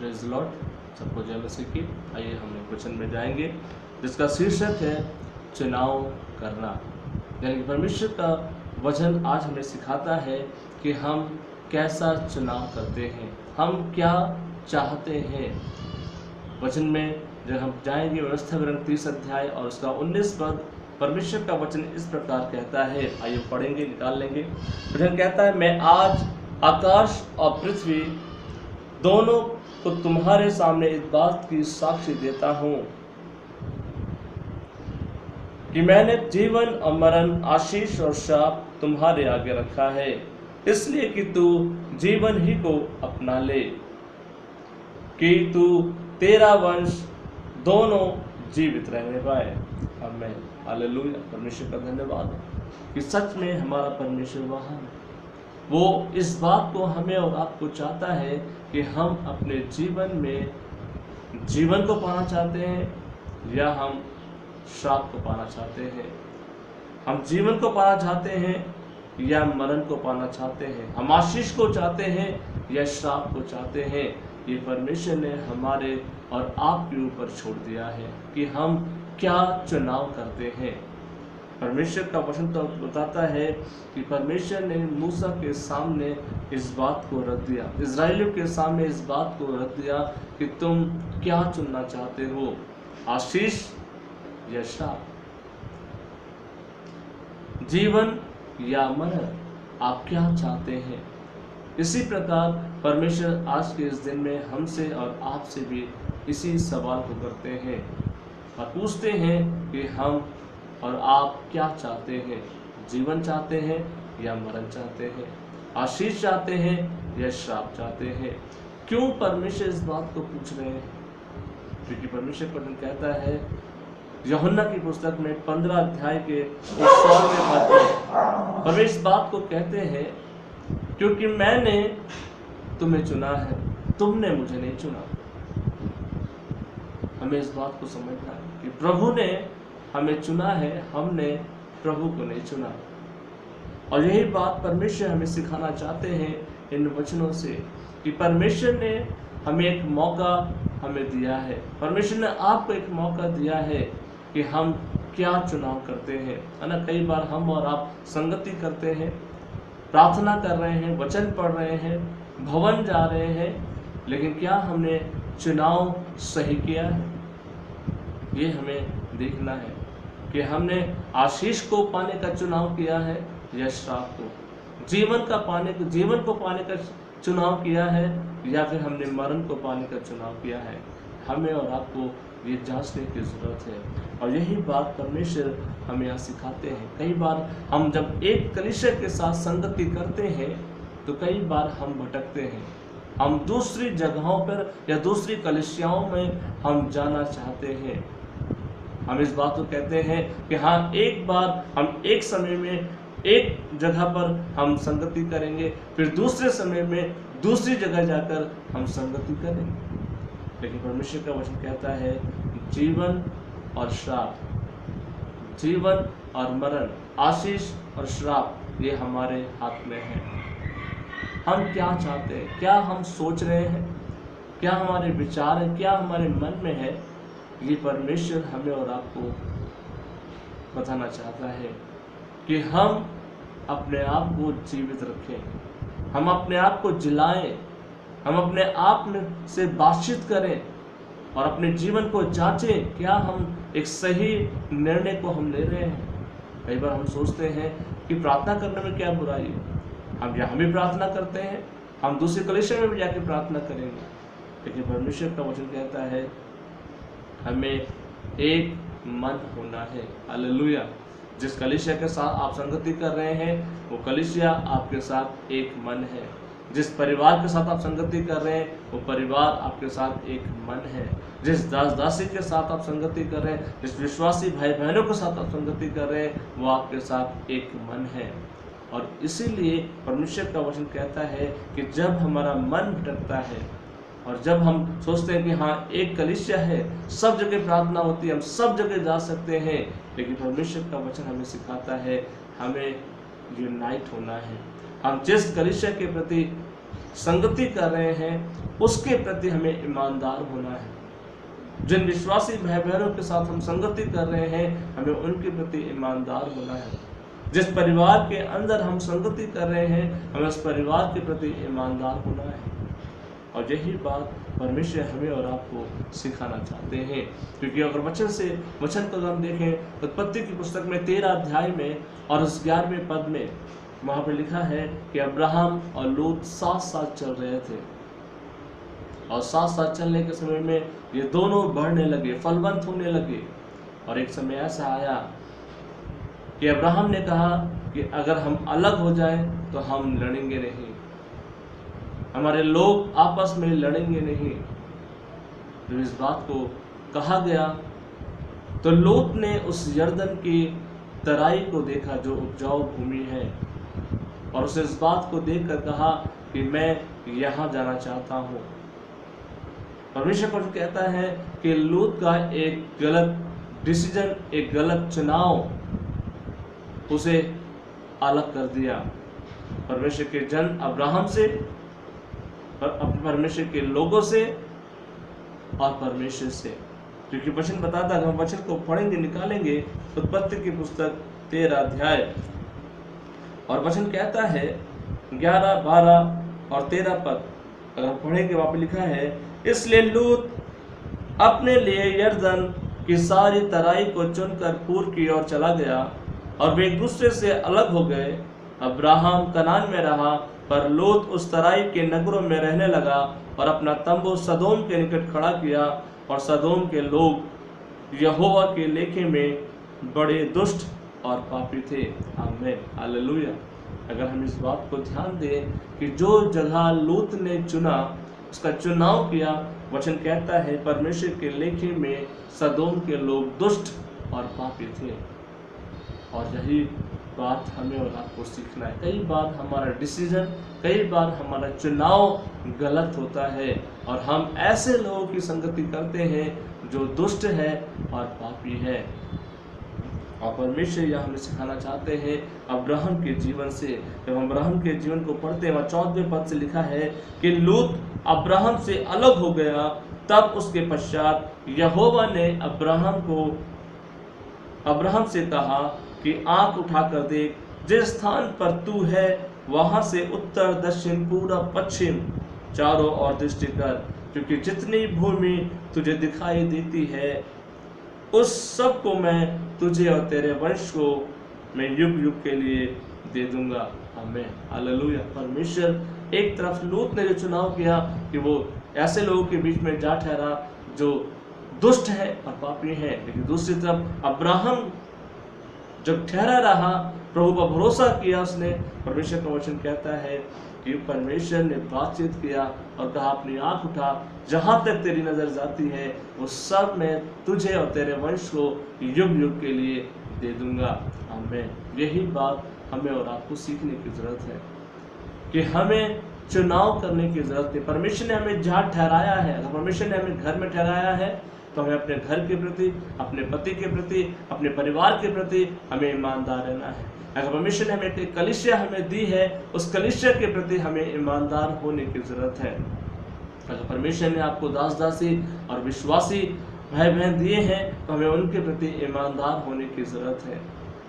Praise the Lord, सबको जय मसीह की। आइए हम एक वचन में जाएंगे जिसका शीर्षक है चुनाव करना। यानी कि परमेश्वर का वचन आज हमें सिखाता है कि हम कैसा चुनाव करते हैं, हम क्या चाहते हैं। वचन में जब हम जाएंगे व्यवस्था विवरण 30 अध्याय और उसका 19 पद, परमेश्वर का वचन इस प्रकार कहता है। आइए पढ़ेंगे, निकाल लेंगे। वचन कहता है, मैं आज आकाश और पृथ्वी दोनों को तुम्हारे सामने इस बात की साक्षी देता हूँ कि मैंने जीवन और मरण, आशीष और शाप तुम्हारे आगे रखा है, इसलिए कि तू जीवन ही को अपना ले, कि तू तेरा वंश दोनों जीवित रहने पाए। आमीन, हालेलुया। परमेश्वर का धन्यवाद कि सच में हमारा परमेश्वर वहाँ है। वो इस बात को हमें और आपको चाहता है कि हम अपने जीवन में जीवन को पाना चाहते हैं या हम श्राप को पाना चाहते हैं। हम जीवन को पाना चाहते हैं या मरण को पाना चाहते हैं। हम आशीष को चाहते हैं या श्राप को चाहते हैं। ये परमेश्वर ने हमारे और आपके ऊपर छोड़ दिया है कि हम क्या चुनाव करते हैं। परमेश्वर का वचन तो बताता है कि परमेश्वर ने मूसा के सामने इस बात को रख दिया, इजराइलियों के सामने इस बात को रख दिया कि तुम क्या चुनना चाहते हो, आशीष या श्राप, जीवन या मरण, आप क्या चाहते हैं। इसी प्रकार परमेश्वर आज के इस दिन में हमसे और आपसे भी इसी सवाल को करते हैं और पूछते हैं कि हम और आप क्या चाहते हैं, जीवन चाहते हैं या मरण चाहते हैं, आशीष चाहते हैं या श्राप चाहते हैं। क्यों परमेश्वर इस बात को पूछ रहे हैं? क्योंकि परमेश्वर वचन कहता है यूहन्ना की पुस्तक में 15 अध्याय के 16वें पद में परमेश्वर इस बात को कहते हैं, क्योंकि मैंने तुम्हें चुना है, तुमने मुझे नहीं चुना। हमें इस बात को समझना है कि प्रभु ने हमें चुना है, हमने प्रभु को नहीं चुना। और यही बात परमेश्वर हमें सिखाना चाहते हैं इन वचनों से कि परमेश्वर ने हमें एक मौका हमें दिया है, परमेश्वर ने आपको एक मौका दिया है कि हम क्या चुनाव करते हैं। है ना, कई बार हम और आप संगति करते हैं, प्रार्थना कर रहे हैं, वचन पढ़ रहे हैं, भवन जा रहे हैं, लेकिन क्या हमने चुनाव सही किया है? ये हमें देखना है कि हमने आशीष को पाने का चुनाव किया है या श्राप को, जीवन को पाने का चुनाव किया है या फिर हमने मरण को पाने का चुनाव किया है। हमें और आपको ये जांचने की जरूरत है और यही बात परमेश्वर हमें यहाँ सिखाते हैं। कई बार हम जब एक कलीसिया के साथ संगति करते हैं तो कई बार हम भटकते हैं, हम दूसरी जगहों पर या दूसरी कलीसियाओं में हम जाना चाहते हैं। हम इस बात को कहते हैं कि हाँ, एक बार हम एक समय में एक जगह पर हम संगति करेंगे, फिर दूसरे समय में दूसरी जगह जाकर हम संगति करेंगे। लेकिन परमेश्वर का वचन कहता है जीवन और श्राप, जीवन और मरण, आशीष और श्राप, ये हमारे हाथ में है। हम क्या चाहते हैं, क्या हम सोच रहे हैं, क्या हमारे विचार है, क्या हमारे मन में है, ये परमेश्वर हमें और आपको बताना चाहता है कि हम अपने आप को जीवित रखें, हम अपने आप को जिलाएं, हम अपने आप में से बातचीत करें और अपने जीवन को जांचें, क्या हम एक सही निर्णय को हम ले रहे हैं। कई बार हम सोचते हैं कि प्रार्थना करने में क्या बुराई है, हम यहाँ भी प्रार्थना करते हैं, हम दूसरे कलीसिया में भी जाके प्रार्थना करेंगे, लेकिन परमेश्वर का वचन कहता है हमें एक मन होना है। हालेलुया। जिस कलीसिया के साथ आप संगति कर रहे हैं वो कलीसिया आपके साथ एक मन है। जिस परिवार के साथ आप संगति कर रहे हैं वो परिवार आपके साथ एक मन है। जिस दास दासी के साथ आप संगति कर रहे हैं, जिस विश्वासी भाई बहनों के साथ आप संगति कर रहे हैं, वो आपके साथ एक मन है। और इसीलिए परमेश्वर का वचन कहता है कि जब हमारा मन भटकता है और जब हम सोचते हैं कि हाँ, एक कलीसिया है, सब जगह प्रार्थना होती है, हम सब जगह जा सकते हैं, लेकिन परमेश्वर का वचन हमें सिखाता है हमें यूनाइट होना है। हम जिस कलीसिया के प्रति संगति कर रहे हैं उसके प्रति हमें ईमानदार होना है। जिन विश्वासी भाई बहनों के साथ हम संगति कर रहे हैं हमें उनके प्रति ईमानदार होना है। जिस परिवार के अंदर हम संगति कर रहे हैं हमें उस परिवार के प्रति ईमानदार होना है। और यही बात परमेश्वर हमें और आपको सिखाना चाहते हैं, क्योंकि अगर वचन को हम देखें उत्पत्ति की पुस्तक में 13 अध्याय में और उस 11वें पद में वहाँ पे लिखा है कि अब्राहम और लूत साथ साथ चल रहे थे और साथ साथ चलने के समय में ये दोनों बढ़ने लगे, फलवंत होने लगे। और एक समय ऐसा आया कि अब्राहम ने कहा कि अगर हम अलग हो जाएं तो हम लड़ेंगे नहीं, हमारे लोग आपस में लड़ेंगे नहीं। जब इस बात को कहा गया तो लूत ने उस यरदन की तराई को देखा जो उपजाऊ भूमि है और उसे इस बात को देखकर कहा कि मैं यहाँ जाना चाहता हूँ। परमेश्वर पर कहता है कि लूत का एक गलत डिसीजन, एक गलत चुनाव उसे अलग कर दिया परमेश्वर के जन अब्राहम से, परमेश्वर के लोगों से और परमेश्वर से। क्योंकि वचन बताता है, हम वचन को पढ़ेंगे निकालेंगे उत्पत्ति की पुस्तक 13 अध्याय और वचन कहता है 11, 12 और 13 पद अगर पढ़ेंगे वहां पे लिखा है, इसलिए लूत अपने लिए यरदन की सारी तराई को चुनकर पूर्व की ओर चला गया और वे एक दूसरे से अलग हो गए। अब्राहम कनान में रहा पर लूत उस तराई के नगरों में रहने लगा और अपना तंबू सदोम के निकट खड़ा किया और सदोम के लोग यहोवा के लेखे में बड़े दुष्ट और पापी थे। आमीन, हालेलुया। अगर हम इस बात को ध्यान दें कि जो जगह लूत ने चुना, उसका चुनाव किया, वचन कहता है परमेश्वर के लेखे में सदोम के लोग दुष्ट और पापी थे। और यही बात हमें और आपको सीखना है। कई बार हमारा डिसीजन, कई बार हमारा चुनाव गलत होता है और हम ऐसे लोगों की संगति करते हैं जो दुष्ट है और पापी है। और परमेश्वर यह हमें सिखाना चाहते हैं अब्राहम के जीवन से। जब हम अब्राहम के जीवन को पढ़ते हैं, वहाँ 14वें पद से लिखा है कि लूत अब्राहम से अलग हो गया, तब उसके पश्चात यहोवा ने अब्राहम से कहा कि आंख उठाकर देख, जिस स्थान पर तू है वहां से उत्तर, दक्षिण, पूरब, पश्चिम चारों ओर दृष्टि कर, क्योंकि जितनी भूमि तुझे दिखाई देती है उस सब को मैं तुझे और तेरे वंश को मैं युग युग के लिए दे दूंगा। आमीन, हालेलुया। परमेश्वर एक तरफ लूत ने जो चुनाव किया कि वो ऐसे लोगों के बीच में जा ठहरा जो दुष्ट है और पापी है, लेकिन दूसरी तरफ अब्राहम जब ठहरा रहा, प्रभु पर भरोसा किया उसने, परमेश्वर का वचन कहता है कि परमेश्वर ने बातचीत किया और कहा अपनी आंख उठा, जहां तक तेरी नजर जाती है वो सब मैं तुझे और तेरे वंश को युग युग के लिए दे दूंगा। आमीन। यही बात हमें और आपको सीखने की जरूरत है कि हमें चुनाव करने की जरूरत है। परमेश्वर ने हमें जहाँ ठहराया है, अगर परमेश्वर ने हमें घर में ठहराया है तो हमें अपने घर के प्रति, अपने पति के प्रति, अपने परिवार के प्रति हमें ईमानदार रहना है। अगर परमेश्वर ने हमें एक कलीसिया हमें दी है, उस कलीसिया के प्रति हमें ईमानदार होने की जरूरत है। अगर परमेश्वर ने आपको दास दासी और विश्वासी भाई बहन दिए हैं तो हमें उनके प्रति ईमानदार होने की जरूरत है।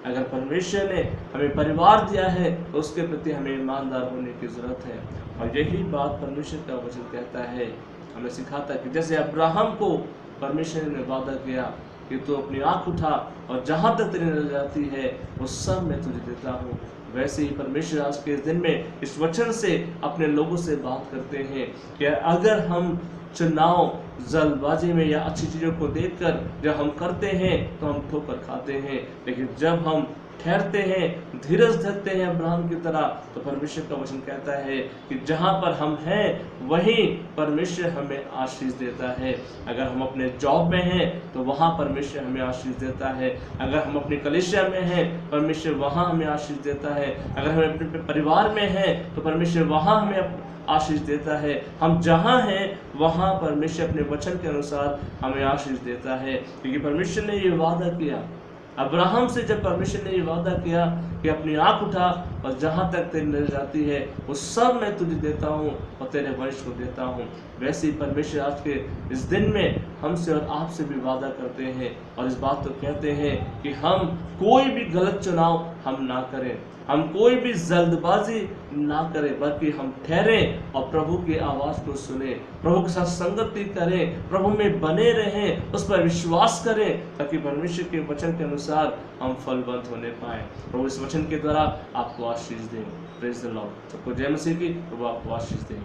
अगर परमेश्वर ने हमें परिवार दिया है तो उसके प्रति हमें ईमानदार होने की जरूरत है। और यही बात परमेश्वर का वचन कहता है, हमें सिखाता है कि जैसे अब्राहम को परमेश्वर ने वादा किया कि तू अपनी आंख उठा और जहां तक तेरी नजर जाती है वो सब मैं तुझे देता हूँ, वैसे ही परमेश्वर आज के दिन में इस वचन से अपने लोगों से बात करते हैं कि अगर हम चुनाव जल्दबाजी में या अच्छी चीज़ों को देखकर जब हम करते हैं तो हम ठोकर खाते हैं, लेकिन जब हम ठहरते हैं, धीरज धरते हैं अब्राहम की तरह, तो परमेश्वर का वचन कहता है कि जहाँ पर हम हैं वहीं परमेश्वर हमें आशीष देता है। अगर हम अपने जॉब में हैं तो वहाँ परमेश्वर हमें आशीष देता है। अगर हम अपने कलीसिया में हैं परमेश्वर वहाँ हमें आशीष देता है। अगर हम अपने परिवार में हैं तो परमेश्वर वहाँ हमें आशीष देता है। हम जहाँ हैं वहाँ परमेश्वर अपने वचन के अनुसार हमें आशीष देता है, क्योंकि परमेश्वर ने ये वादा किया अब्राहम से जब परमेश्वर ने ये वादा किया कि अपनी आंख उठा और जहां तक तेरी नजर जाती है वो सब मैं तुझे देता हूँ और तेरे वंश को देता हूँ, वैसे ही परमेश्वर आज के इस दिन में हमसे और आपसे भी वादा करते हैं और इस बात को कहते हैं कि हम कोई भी गलत चुनाव हम ना करें, हम कोई भी जल्दबाजी ना करें, बल्कि हम ठहरें और प्रभु की आवाज़ को सुने, प्रभु के साथ संगति करें, प्रभु में बने रहें, उस पर विश्वास करें, ताकि परमेश्वर के वचन के अनुसार हम फलवंत होने पाए। प्रभु इस वचन के द्वारा आपको आशीष दें। Praise the Lord. सबको जय मसीह की। प्रभु आपको आशीष दें।